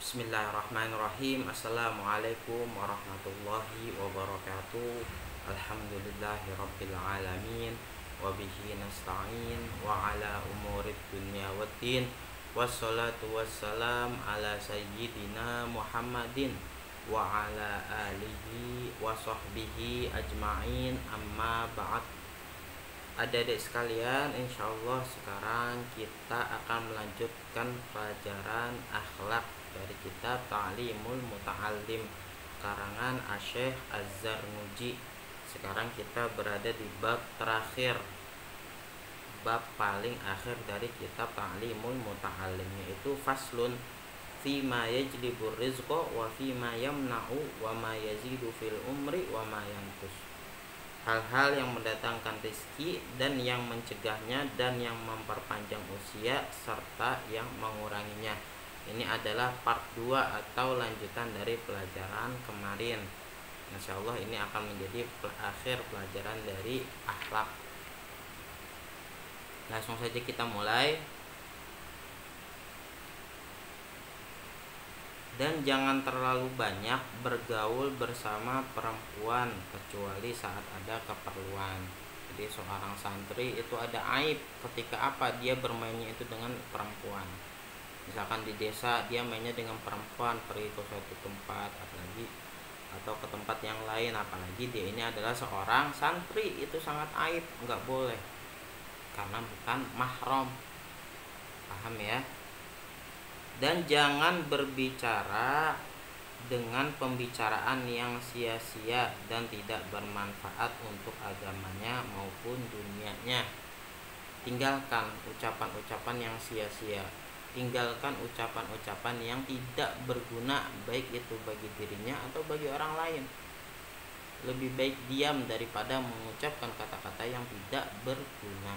Bismillahirrahmanirrahim. Assalamualaikum warahmatullahi wabarakatuh. Alhamdulillahirabbil alamin. Wabihi nasta'in wa ala umurid dunya waddin. Wassalatu wassalam ala sayyidina Muhammadin wa ala alihi wa sahbihi ajma'in, amma ba'd. Adik-adik sekalian, insyaallah sekarang kita akan melanjutkan pelajaran akhlak dari kitab Ta'limul Muta'allim karangan Asy-Syaikh Az-Zarnuji. Sekarang kita berada di bab terakhir, bab paling akhir dari kitab Ta'limul Muta'allim, yaitu faslun fima yajlibur rizqa wa fima yamna'u wa ma yazidu fil umri wa ma yanqus. Hal-hal yang mendatangkan rezeki dan yang mencegahnya dan yang memperpanjang usia serta yang menguranginya. Ini adalah part 2 atau lanjutan dari pelajaran kemarin. Insyaallah ini akan menjadi akhir pelajaran dari akhlak. Langsung saja kita mulai. Dan jangan terlalu banyak bergaul bersama perempuan kecuali saat ada keperluan. Jadi seorang santri itu ada aib ketika apa? Dia bermainnya itu dengan perempuan. Misalkan di desa dia mainnya dengan perempuan, pergi ke suatu tempat apalagi atau ke tempat yang lain, apalagi dia ini adalah seorang santri, itu sangat aib, nggak boleh karena bukan mahram. Paham ya? Dan jangan berbicara dengan pembicaraan yang sia-sia dan tidak bermanfaat untuk agamanya maupun dunianya. Tinggalkan ucapan-ucapan yang sia-sia. Tinggalkan ucapan-ucapan yang tidak berguna, baik itu bagi dirinya atau bagi orang lain. Lebih baik diam daripada mengucapkan kata-kata yang tidak berguna.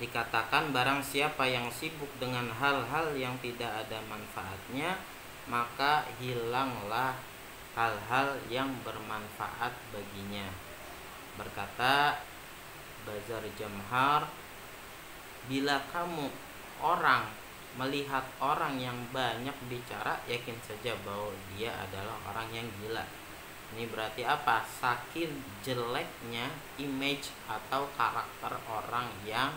Dikatakan barang siapa yang sibuk dengan hal-hal yang tidak ada manfaatnya, maka hilanglah hal-hal yang bermanfaat baginya. Berkata Bazar Jamhar, bila kamu melihat orang yang banyak bicara, yakin saja bahwa dia adalah orang yang gila. Ini berarti apa? Saking jeleknya image atau karakter orang yang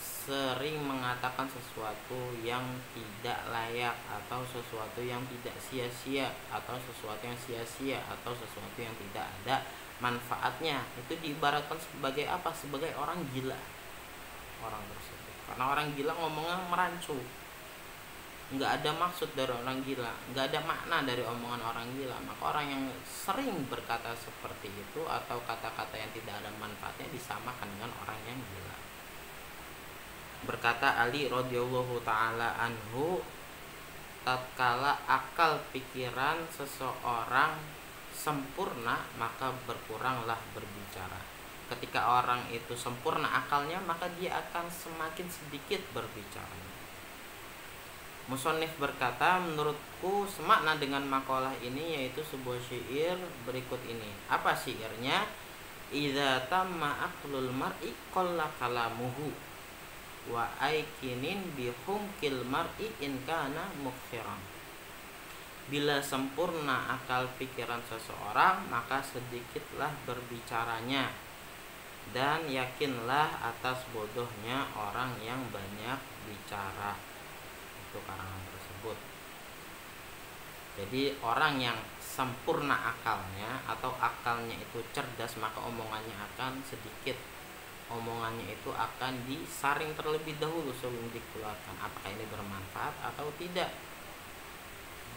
sering mengatakan sesuatu yang tidak layak atau sesuatu yang tidak sia-sia atau sesuatu yang sia-sia atau sesuatu yang tidak ada manfaatnya. Itu diibaratkan sebagai apa? Sebagai orang gila orang tersebut. Karena orang gila ngomongnya merancu, nggak ada maksud dari orang gila, nggak ada makna dari omongan orang gila. Maka orang yang sering berkata seperti itu atau kata-kata yang tidak ada manfaatnya disamakan dengan orang yang gila. Berkata Ali radhiyallahu taala anhu, tatkala akal pikiran seseorang sempurna maka berkuranglah berbicara. Ketika orang itu sempurna akalnya, maka dia akan semakin sedikit berbicara. Musannif berkata, menurutku semakna dengan makalah ini yaitu sebuah syair berikut ini. Apa syairnya? Idza tamma aqlul mar'i qalla kalamuhu wa aikinin bihumkil mar'i in kana mukhfiran. Bila sempurna akal pikiran seseorang, maka sedikitlah berbicaranya, dan yakinlah atas bodohnya orang yang banyak bicara. Itu karangan tersebut. Jadi orang yang sempurna akalnya atau akalnya itu cerdas, maka omongannya akan sedikit. Omongannya itu akan disaring terlebih dahulu sebelum dikeluarkan, apakah ini bermanfaat atau tidak.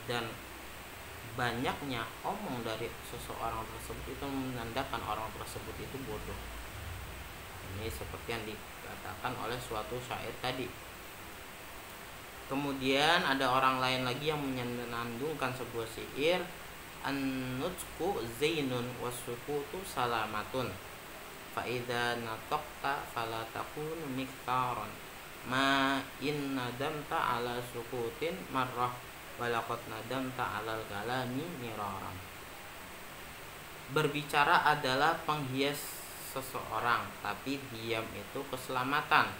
Dan banyaknya omong dari seseorang tersebut itu menandakan orang tersebut itu bodoh. Ini seperti yang dikatakan oleh suatu syair tadi. Kemudian ada orang lain lagi yang menyanandungkan sebuah syair, an-nutqu zainun wasukutu salamatun, fa'idha nataqta fala takun miktaran, ma in nadamta ala sukutin marrah walaqad nadamta alal kalami miraran. Berbicara adalah penghias seseorang, tapi diam itu keselamatan.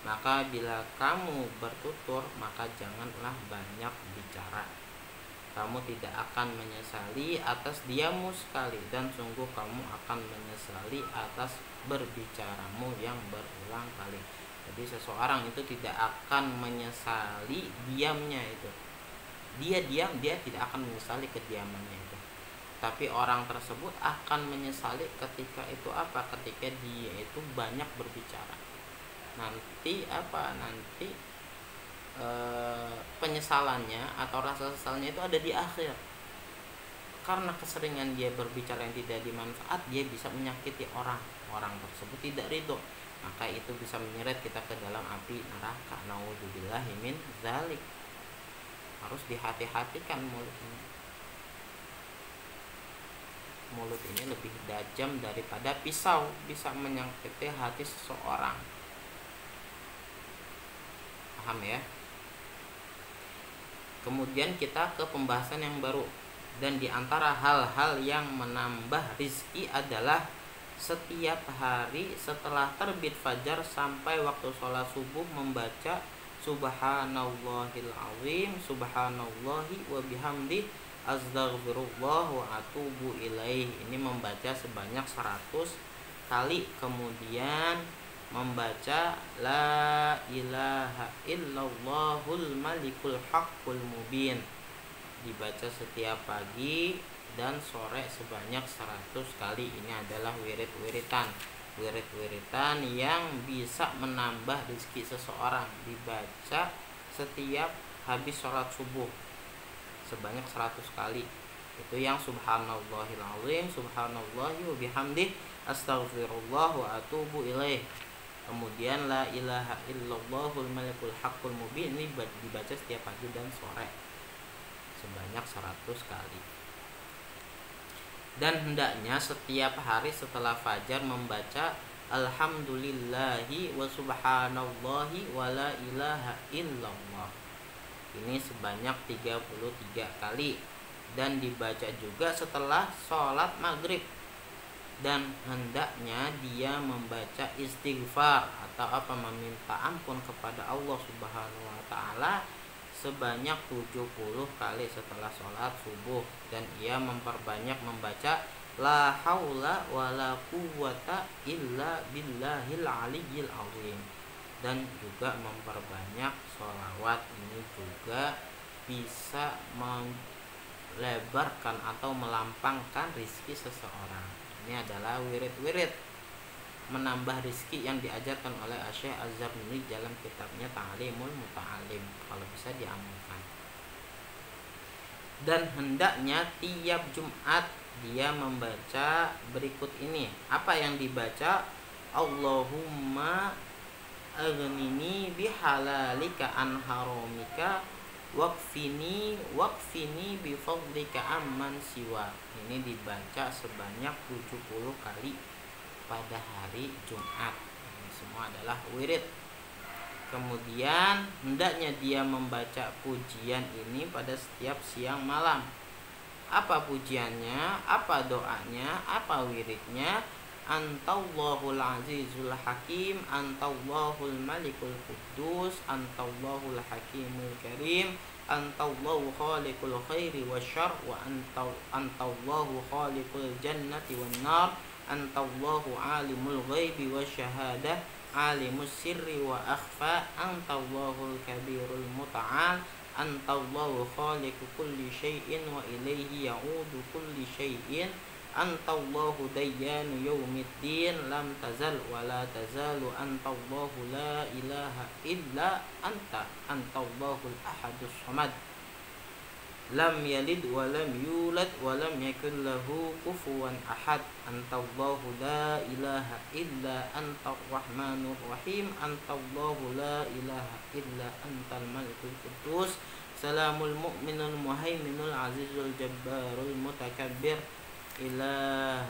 Maka bila kamu bertutur, maka janganlah banyak bicara. Kamu tidak akan menyesali atas diammu sekali, dan sungguh kamu akan menyesali atas berbicaramu yang berulang kali. Jadi seseorang itu tidak akan menyesali diamnya itu. Dia diam, dia tidak akan menyesali kediamannya itu. Tapi orang tersebut akan menyesali ketika itu apa? Ketika dia itu banyak berbicara. Nanti apa? Nanti penyesalannya atau rasa sesalnya itu ada di akhir. Karena keseringan dia berbicara yang tidak dimanfaat, dia bisa menyakiti orang. Orang tersebut tidak ridho, maka itu bisa menyeret kita ke dalam api neraka. Naudzubillahi min dzalik. Harus dihati-hatikan mulut ini. Mulut ini lebih tajam daripada pisau, bisa menyakiti hati seseorang. Paham ya? Kemudian kita ke pembahasan yang baru. Dan diantara hal-hal yang menambah rizki adalah setiap hari setelah terbit fajar sampai waktu sholat subuh membaca subhanallahil azim, subhanallahi wa bihamdi, astaghfirullah wa atubu ilaih. Ini membaca sebanyak 100 kali. Kemudian membaca la ilaha illallahul malikul haqqul mubin, dibaca setiap pagi dan sore sebanyak 100 kali. Ini adalah wirid-wiritan yang bisa menambah rezeki seseorang, dibaca setiap habis sholat subuh sebanyak 100 kali. Itu yang subhanallahil azim, subhanallahi wa bihamdih, astaghfirullah wa atubu ilaih. Kemudian la ilaha illallahul malikul haqqul mubin, ini dibaca setiap pagi dan sore sebanyak 100 kali. Dan hendaknya setiap hari setelah fajar membaca alhamdulillahi wa subhanallahi wa la ilaha illallah. Ini sebanyak 33 kali. Dan dibaca juga setelah sholat maghrib. Dan hendaknya dia membaca istighfar atau apa, meminta ampun kepada Allah Subhanahu wa taala sebanyak 70 kali setelah sholat subuh. Dan ia memperbanyak membaca la haula wala quwwata illa billahil aliyyil azim. Dan juga memperbanyak sholawat. Ini juga bisa melebarkan atau melampangkan rizki seseorang. Ini adalah wirid-wirid menambah rizki yang diajarkan oleh Syekh Az-Zarnuji dalam kitabnya Ta'limul Muta'alim. Kalau bisa diamalkan. Dan hendaknya tiap Jumat dia membaca berikut ini. Apa yang dibaca? Allahumma aghnini bihalalika an haramika wakfini bifadlika amman siwa. Ini dibaca sebanyak 70 kali pada hari Jumat. Ini semua adalah wirid. Kemudian hendaknya dia membaca pujian ini pada setiap siang malam. Apa pujiannya? Apa doanya? Apa wiridnya? Antallahul azizul hakim, antallahul malikul quddus, antallahul hakimul karim, antallahu khaliqul khairi wasyarr, wa antallahu khaliqul jannati wan nar, antallahu alimul ghaibi wasyahadah, alimus sirri wa akhfa, antallahul kabirul muta'al, antallahu khaliqu kulli syai'in wa ilaihi ya'udu kulli syai'in, antallahu dayyanu yaumiddin, lam tazal wa la tazalu, antallahu la ilaha illa anta, antallahul ahadus samad, lam yalid wa lam yulad wa lam yakul lahu kufuwan ahad, antallahu la ilaha illa antar rahmanur rahim, antallahu la ilaha illa antal malikul quddus, salamul mu'minul muhaiminul azizul jabbarul mutakabbir, ilaha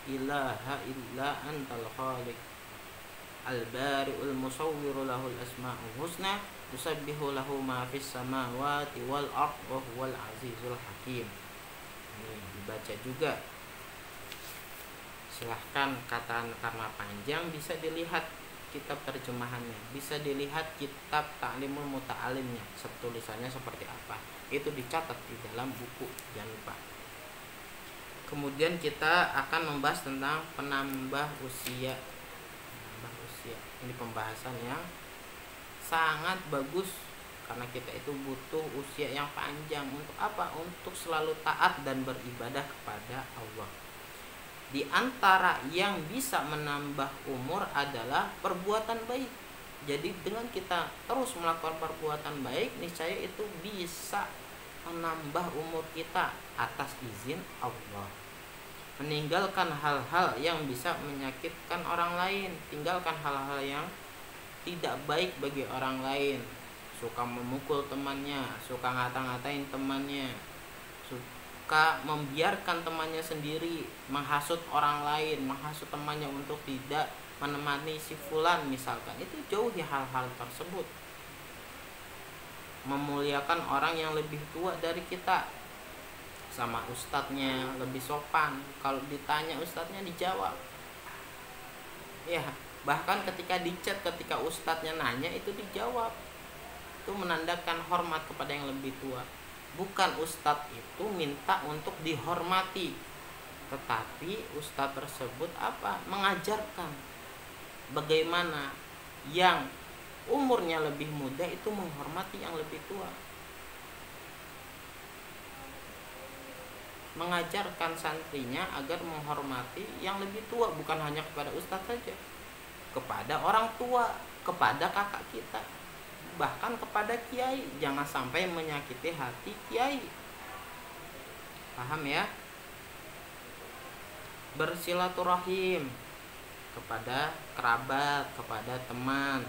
illa antal khaliq al-bari'ul musawwiru lahul asma'ul husna, yusabbihu lahu ma fis samawati wal ard wa huwal azizul hakim. Ini dibaca juga. Silahkan, kata karena panjang bisa dilihat kitab terjemahannya, bisa dilihat kitab Ta'limul Muta'alimnya, tulisannya seperti apa. Itu dicatat di dalam buku, jangan lupa. Kemudian kita akan membahas tentang penambah usia. Ini pembahasan yang sangat bagus karena kita itu butuh usia yang panjang. Untuk apa? Untuk selalu taat dan beribadah kepada Allah. Di antara yang bisa menambah umur adalah perbuatan baik. Jadi dengan kita terus melakukan perbuatan baik, niscaya itu bisa menambah umur kita atas izin Allah. Meninggalkan hal-hal yang bisa menyakitkan orang lain, tinggalkan hal-hal yang tidak baik bagi orang lain. Suka memukul temannya, suka ngata-ngatain temannya, suka membiarkan temannya sendiri, menghasut orang lain, menghasut temannya untuk tidak menemani si fulan misalkan. Itu jauhi hal-hal tersebut. Memuliakan orang yang lebih tua dari kita, sama ustadznya lebih sopan, kalau ditanya ustadznya dijawab. Ya, bahkan ketika dicat, ketika ustadznya nanya itu dijawab. Itu menandakan hormat kepada yang lebih tua. Bukan ustadz itu minta untuk dihormati, tetapi ustadz tersebut apa? Mengajarkan bagaimana yang umurnya lebih muda itu menghormati yang lebih tua. Mengajarkan santrinya agar menghormati yang lebih tua, bukan hanya kepada ustadz saja, kepada orang tua, kepada kakak kita, bahkan kepada kiai. Jangan sampai menyakiti hati kiai. Paham ya? Bersilaturahim kepada kerabat, kepada teman,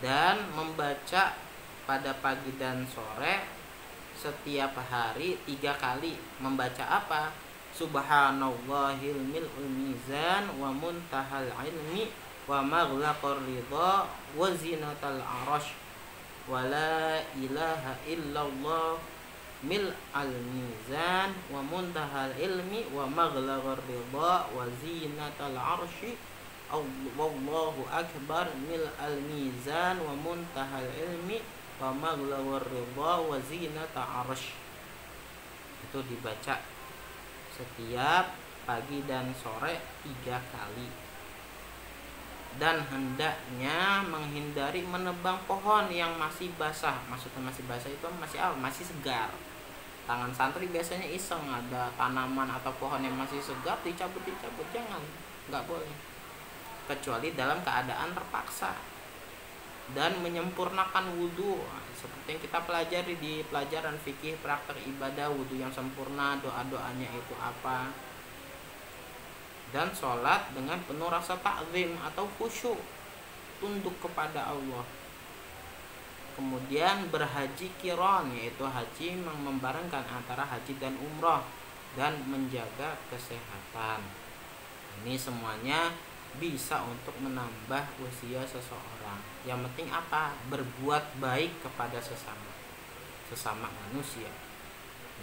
dan membaca pada pagi dan sore setiap hari 3 kali. Membaca apa? Subhanallahil mil'ul mizan wa muntahal ilmi wa maghlaqar ridha wa zinatal arash wa la ilaha illallah mil'al mizan wa muntahal ilmi wa maghlaqar ridha wa zinatal arshi Allahu akbar mil'al mizan wa muntahal ilmi wa maghlaqar ridha wa zinata arsh. Itu dibaca setiap pagi dan sore 3 kali. Dan hendaknya menghindari menebang pohon yang masih basah. Maksudnya masih basah itu masih segar. Tangan santri biasanya iseng, ada tanaman atau pohon yang masih segar dicabut, jangan, nggak boleh, kecuali dalam keadaan terpaksa. Dan menyempurnakan wudhu, seperti yang kita pelajari di pelajaran fikih praktek ibadah, wudhu yang sempurna, doa-doanya itu apa. Dan sholat dengan penuh rasa ta'zim atau khusyuk, tunduk kepada Allah. Kemudian berhaji qiran, yaitu haji yang membarengkan antara haji dan umrah, dan menjaga kesehatan. Ini semuanya bisa untuk menambah usia seseorang. Yang penting apa? Berbuat baik kepada sesama manusia,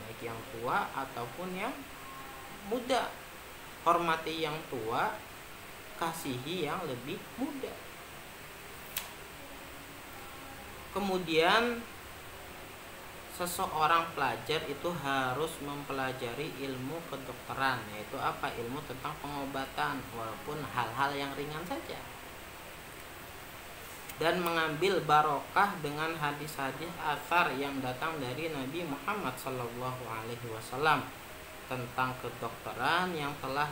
baik yang tua ataupun yang muda. Hormati yang tua, kasihi yang lebih muda. Kemudian seseorang pelajar itu harus mempelajari ilmu kedokteran, yaitu apa? Ilmu tentang pengobatan, walaupun hal-hal yang ringan saja. Dan mengambil barokah dengan hadis-hadis atsar yang datang dari Nabi Muhammad SAW tentang kedokteran yang telah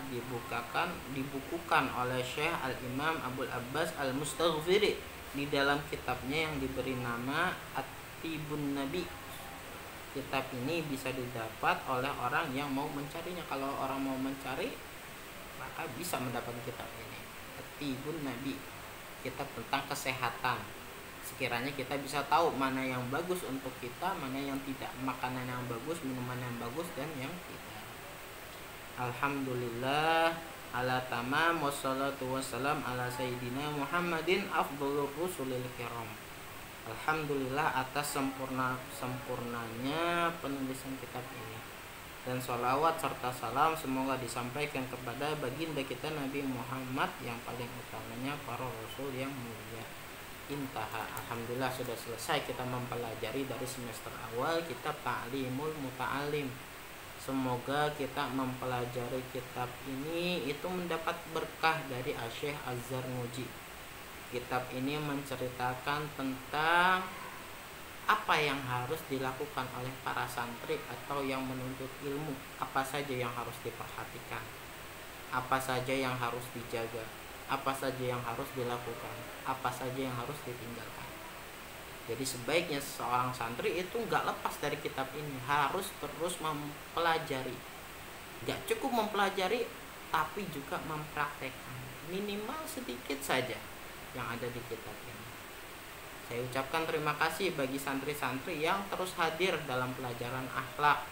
dibukukan oleh Syekh Al-Imam Abul Abbas Al-Mustaghfiri di dalam kitabnya yang diberi nama At-Tibun Nabi. Kitab ini bisa didapat oleh orang yang mau mencarinya. Kalau orang mau mencari, maka bisa mendapat kitab ini, At-Tibun Nabi, kitab tentang kesehatan. Sekiranya kita bisa tahu mana yang bagus untuk kita, mana yang tidak, makanan yang bagus, minuman yang bagus, dan yang tidak. Alhamdulillah ala tamam wassalatu wassalam ala sayyidina Muhammadin afdhalur rusulil kiram. Alhamdulillah atas sempurnanya penulisan kitab ini. dan sholawat serta salam semoga disampaikan kepada baginda kita Nabi Muhammad yang paling utamanya para rasul yang mulia. Intaha. Alhamdulillah sudah selesai kita mempelajari dari semester awal kitab Ta'limul Muta'alim. Semoga kita mempelajari kitab ini itu mendapat berkah dari Syekh Az-Zarnuji. Kitab ini menceritakan tentang apa yang harus dilakukan oleh para santri atau yang menuntut ilmu, apa saja yang harus diperhatikan, apa saja yang harus dijaga, apa saja yang harus dilakukan, apa saja yang harus ditinggalkan. Jadi sebaiknya seorang santri itu nggak lepas dari kitab ini, harus terus mempelajari. Nggak cukup mempelajari, tapi juga mempraktekkan minimal sedikit saja yang ada di kitab ini. Saya ucapkan terima kasih bagi santri-santri yang terus hadir dalam pelajaran akhlak.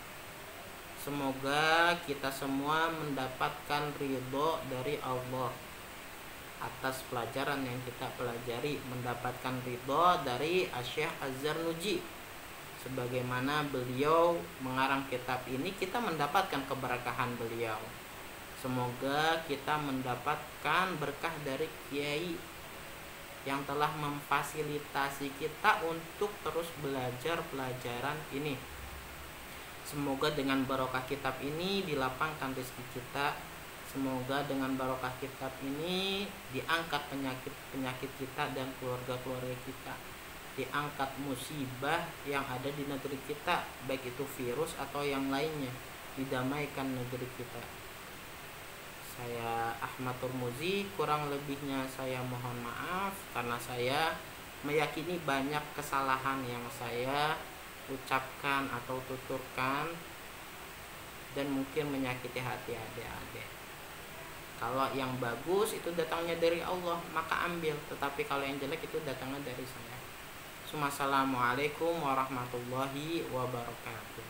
Semoga kita semua mendapatkan ridho dari Allah atas pelajaran yang kita pelajari, mendapatkan ridho dari Syekh Az-Zarnuji. Sebagaimana beliau mengarang kitab ini, kita mendapatkan keberkahan beliau. Semoga kita mendapatkan berkah dari kiai yang telah memfasilitasi kita untuk terus belajar pelajaran ini. Semoga dengan barokah kitab ini dilapangkan rezeki kita. Semoga dengan barokah kitab ini diangkat penyakit-penyakit kita dan keluarga-keluarga kita. Diangkat musibah yang ada di negeri kita, baik itu virus atau yang lainnya. Didamaikan negeri kita. Saya Ahmad Turmuzi, kurang lebihnya saya mohon maaf karena saya meyakini banyak kesalahan yang saya ucapkan atau tuturkan dan mungkin menyakiti hati adik-adik. Kalau yang bagus itu datangnya dari Allah, maka ambil, tetapi kalau yang jelek itu datangnya dari saya. Assalamualaikum warahmatullahi wabarakatuh.